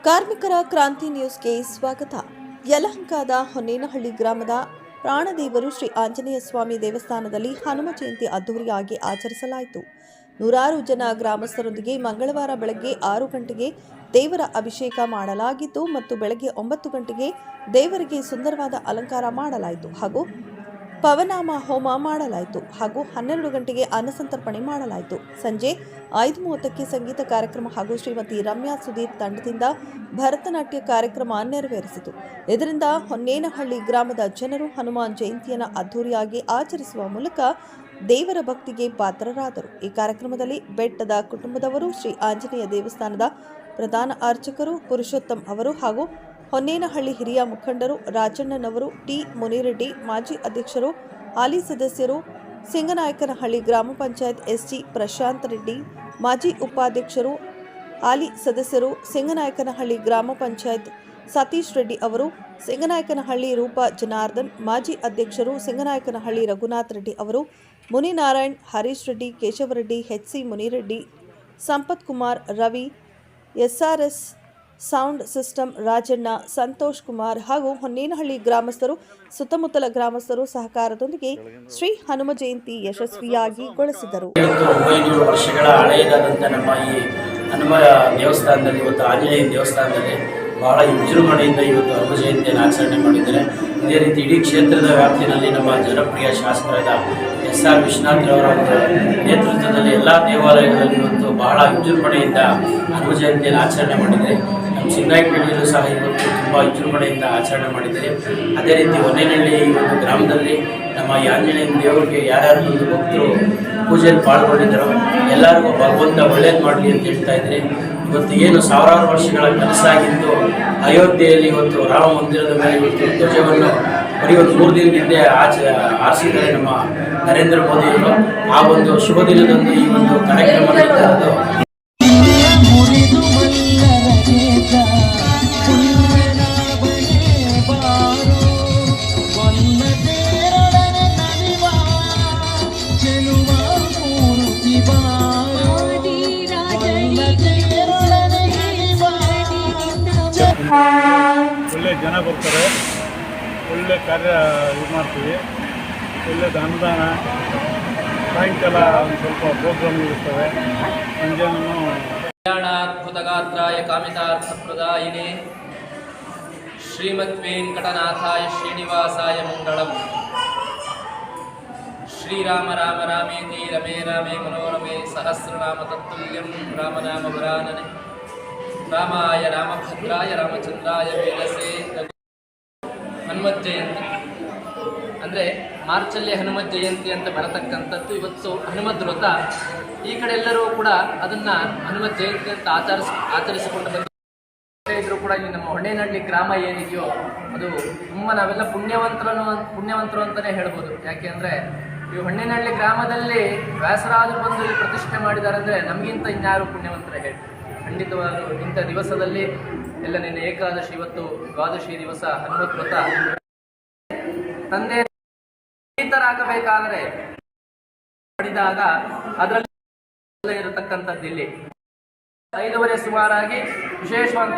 ಕಾರ್ಮಿಕರ ಕ್ರಾಂತಿ ನ್ಯೂಸ್ಗೆ ಸ್ವಾಗತ. ಯಲಹಂಕದ ಹೊನ್ನೇನಹಳ್ಳಿ ಗ್ರಾಮದ ಪ್ರಾಣದೇವರು ಶ್ರೀ ಆಂಜನೇಯ ಸ್ವಾಮಿ ದೇವಸ್ಥಾನದಲ್ಲಿ ಹನುಮ ಜಯಂತಿ ಅದ್ದೂರಿಯಾಗಿ ಆಚರಿಸಲಾಯಿತು. ನೂರಾರು ಜನ ಗ್ರಾಮಸ್ಥರೊಂದಿಗೆ ಮಂಗಳವಾರ ಬೆಳಗ್ಗೆ 6 ಗಂಟೆಗೆ ದೇವರ ಅಭಿಷೇಕ ಮಾಡಲಾಗಿದ್ದು ಮತ್ತು ಬೆಳಗ್ಗೆ 9 ಗಂಟೆಗೆ ದೇವರಿಗೆ ಸುಂದರವಾದ ಅಲಂಕಾರ ಮಾಡಲಾಯಿತು ಹಾಗೂ ಪವನಾಮ ಹೋಮ ಮಾಡಲಾಯಿತು ಹಾಗೂ 12 ಗಂಟೆಗೆ ಅನ್ನಸಂತರ್ಪಣೆ ಮಾಡಲಾಯಿತು. ಸಂಜೆ 5:30ಕ್ಕೆ ಸಂಗೀತ ಕಾರ್ಯಕ್ರಮ ಹಾಗೂ ಶ್ರೀಮತಿ ರಮ್ಯಾ ಸುಧೀರ್ ತಂಡದಿಂದ ಭರತನಾಟ್ಯ ಕಾರ್ಯಕ್ರಮ ನೆರವೇರಿಸಿತು. ಇದರಿಂದ ಹೊನ್ನೇನಹಳ್ಳಿ ಗ್ರಾಮದ ಜನರು ಹನುಮಾನ್ ಜಯಂತಿಯನ್ನು ಅದ್ದೂರಿಯಾಗಿ ಆಚರಿಸುವ ಮೂಲಕ ದೇವರ ಭಕ್ತಿಗೆ ಪಾತ್ರರಾದರು. ಈ ಕಾರ್ಯಕ್ರಮದಲ್ಲಿ ಬೆಟ್ಟದ ಕುಟುಂಬದವರು, ಶ್ರೀ ಆಂಜನೇಯ ದೇವಸ್ಥಾನದ ಪ್ರಧಾನ ಅರ್ಚಕರು ಪುರುಷೋತ್ತಮ್ ಅವರು ಹಾಗೂ ಹೊನ್ನೇನಹಳ್ಳಿ ಹಿರಿಯ ಮುಖಂಡರು ರಾಜಣ್ಣನವರು, ಟಿ ಮುನಿರೆಡ್ಡಿ, ಮಾಜಿ ಅಧ್ಯಕ್ಷರು, ಹಾಲಿ ಸದಸ್ಯರು, ಸಿಂಗನಾಯಕನಹಳ್ಳಿ ಗ್ರಾಮ ಪಂಚಾಯತ್ ಎಸ್ಟಿ ಪ್ರಶಾಂತ್ ರೆಡ್ಡಿ, ಮಾಜಿ ಉಪಾಧ್ಯಕ್ಷರು, ಹಾಲಿ ಸದಸ್ಯರು, ಸಿಂಗನಾಯಕನಹಳ್ಳಿ ಗ್ರಾಮ ಪಂಚಾಯತ್ ಸತೀಶ್ ರೆಡ್ಡಿ ಅವರು, ಸಿಂಗನಾಯಕನಹಳ್ಳಿ ರೂಪ ಜನಾರ್ದನ್, ಮಾಜಿ ಅಧ್ಯಕ್ಷರು, ಸಿಂಗನಾಯಕನಹಳ್ಳಿ ರಘುನಾಥ್ ರೆಡ್ಡಿ ಅವರು, Muninarayan, Harish Reddy, Keshavareddy, HC Munireddy, Sampath Kumar, Ravi, SRS sound system Rajanna, Santosh Kumar ಹಾಗೂ ಹೊನ್ನೇನಹಳ್ಳಿ ಗ್ರಾಮಸ್ಥರು, ಸುತ್ತಮುತ್ತಲ ಗ್ರಾಮಸ್ಥರು ಸಹಕಾರದೊಂದಿಗೆ ಶ್ರೀ ಹನುಮ ಜಯಂತಿ ಯಶಸ್ವಿಯಾಗಿ ಗೊಳಿಸಿದರು. 900 ವರ್ಷಗಳ ಹಳೆಯದಾದಂಥ ನಮ್ಮ ಈ ಹನುಮ ದೇವಸ್ಥಾನದಲ್ಲಿ, ಇವತ್ತು ಆಂಜನೇಯ ದೇವಸ್ಥಾನದಲ್ಲಿ ಬಹಳ ವಿಜೃಂಭಣೆಯಿಂದ ಇವತ್ತು ಹನುಮ ಜಯಂತಿಯನ್ನು ಆಚರಣೆ ಮಾಡಿದ್ದಾರೆ. ಇದೇ ರೀತಿ ಇಡೀ ಕ್ಷೇತ್ರದ ವ್ಯಾಪ್ತಿಯಲ್ಲಿ ನಮ್ಮ ಜನಪ್ರಿಯ ಶಾಸಕರಾದ ಎಸ್.ಆರ್. ವಿಶ್ವನಾಥ್ರವರ ನೇತೃತ್ವದಲ್ಲಿ ಎಲ್ಲ ದೇವಾಲಯಗಳಲ್ಲಿ ಇವತ್ತು ಬಹಳ ವಿಜೃಂಭಣೆಯಿಂದ ಹನುಮ ಜಯಂತಿಯನ್ನು ಆಚರಣೆ ಮಾಡಿದ್ದಾರೆ. ನಮ್ಮ ಸಿಂಗಾಯಿಪೇಟೆಯಲ್ಲೂ ಸಹ ಇವತ್ತು ತುಂಬ ವಿಜೃಂಭಣೆಯಿಂದ ಆಚರಣೆ ಮಾಡಿದ್ದಾರೆ. ಅದೇ ರೀತಿ ಹೊನ್ನೇನಹಳ್ಳಿ ಈ ಒಂದು ಗ್ರಾಮದಲ್ಲಿ ನಮ್ಮ ಈ ಆಂಜನೇಯ ದೇವರಿಗೆ ಯಾರ್ಯಾರು ಒಂದು ಭಕ್ತರು ಪೂಜೆಯಲ್ಲಿ ಪಾಲ್ಗೊಂಡಿದ್ದಾರೋ ಎಲ್ಲರಿಗೂ ಭಗವಂತ ಒಳ್ಳೇದು ಮಾಡಲಿ ಅಂತ ಹೇಳ್ತಾ ಇದ್ದಾರೆ. ಇವತ್ತು ಏನು ಸಾವಿರಾರು ವರ್ಷಗಳ ಕನಸಾಗಿದ್ದು ಅಯೋಧ್ಯೆಯಲ್ಲಿ ಇವತ್ತು ರಾಮ ಮಂದಿರದ ಮೇಲೆ ಇವತ್ತು ಧ್ವಜವನ್ನು ಬರೀ ಒಂದು 3 ದಿನದ ಹಿಂದೆ ಆರಿಸಿದ್ದಾರೆ ನಮ್ಮ ನರೇಂದ್ರ ಮೋದಿಯವರು. ಆ ಒಂದು ಶುಭ ದಿನದಂದು ಈ ಒಂದು ಕಾರ್ಯಕ್ರಮ ನಡೀತಾ ಇರೋದು. ಒಳ್ಳೆ ಜನ ಬರ್ತಾರೆ, ಒಳ್ಳೆ ಕಾರ್ಯ ಇದು ಮಾಡ್ತೀವಿ. ಒಳ್ಳೆ ಅನುದಾನ, ಸಾಯಂಕಾಲ ಒಂದು ಸ್ವಲ್ಪ ಪ್ರೋಗ್ರಾಮ್ ಇರ್ತವೆ. ಸಂಜೆನೂ ಕಲ್ಯಾಣಾದ್ಭುತಗಾತ್ರಾಯ ಕಾಮಿತಾರ್ಥಪ್ರದಾಯಿನೇ ಶ್ರೀಮದ್ವೆಂಕಟನಾಥಾಯ ಶ್ರೀನಿವಾಸಾಯ ಮಂಗಳಂ. ಶ್ರೀರಾಮ ರಾಮ ರಾಮೇತಿ ರಮೇ ರಾಮೇ ಮನೋರಮೆ ಸಹಸ್ರನಾಮ ತತ್ತುಲ್ಯಂ ರಾಮನಾಮ ವರಾನನೆ ರಾಮಾಯ ರಾಮಭದ್ರಾಯ ರಾಮಚಂದ್ರಾಯ ವೇದಸೇ. ಹನುಮತ್ ಜಯಂತಿ ಅಂದರೆ ಮಾರ್ಚಲ್ಲಿ ಹನುಮತ್ ಜಯಂತಿ ಅಂತ ಬರತಕ್ಕಂಥದ್ದು. ಇವತ್ತು ಹನುಮದ್ ವ್ರತ ಈ ಕಡೆ ಎಲ್ಲರೂ ಕೂಡ ಅದನ್ನು ಹನುಮತ್ ಜಯಂತಿ ಅಂತ ಆಚರಿಸಿಕೊಂಡು ಬಂದಿದ್ದರೂ ಕೂಡ ಈ ನಮ್ಮ ಹೊನ್ನೇನಹಳ್ಳಿ ಗ್ರಾಮ ಏನಿದೆಯೋ ಅದು ತುಂಬ ನಾವೆಲ್ಲ ಪುಣ್ಯವಂತರು ಅಂತಲೇ ಹೇಳ್ಬೋದು. ಯಾಕೆ ಅಂದರೆ ಈ ಹೊನ್ನೇನಹಳ್ಳಿ ಗ್ರಾಮದಲ್ಲಿ ವ್ಯಾಸರಾಜರು ಬಂದು ಇಲ್ಲಿ ಪ್ರತಿಷ್ಠೆ ಮಾಡಿದ್ದಾರೆ ಅಂದರೆ ನಮಗಿಂತ ಇನ್ಯಾರು ಪುಣ್ಯವಂತರೇ ಹೇಳಿ. ಖಂಡಿತವಾಗಲೂ ಇಂಥ ದಿವಸದಲ್ಲಿ ಎಲ್ಲ ನಿನ್ನೆ ಏಕಾದಶಿ, ಇವತ್ತು ದ್ವಾದಶಿ ದಿವಸ ಹನುಮತ್ ವ್ರತ. ತಂದೆ ಆಗಬೇಕಾದರೆ ಮಾಡಿದಾಗ ಅದರಲ್ಲಿ ಇರತಕ್ಕಂಥದ್ದು ಇಲ್ಲಿ 5:30 ಸುಮಾರಾಗಿ ವಿಶೇಷವಾದ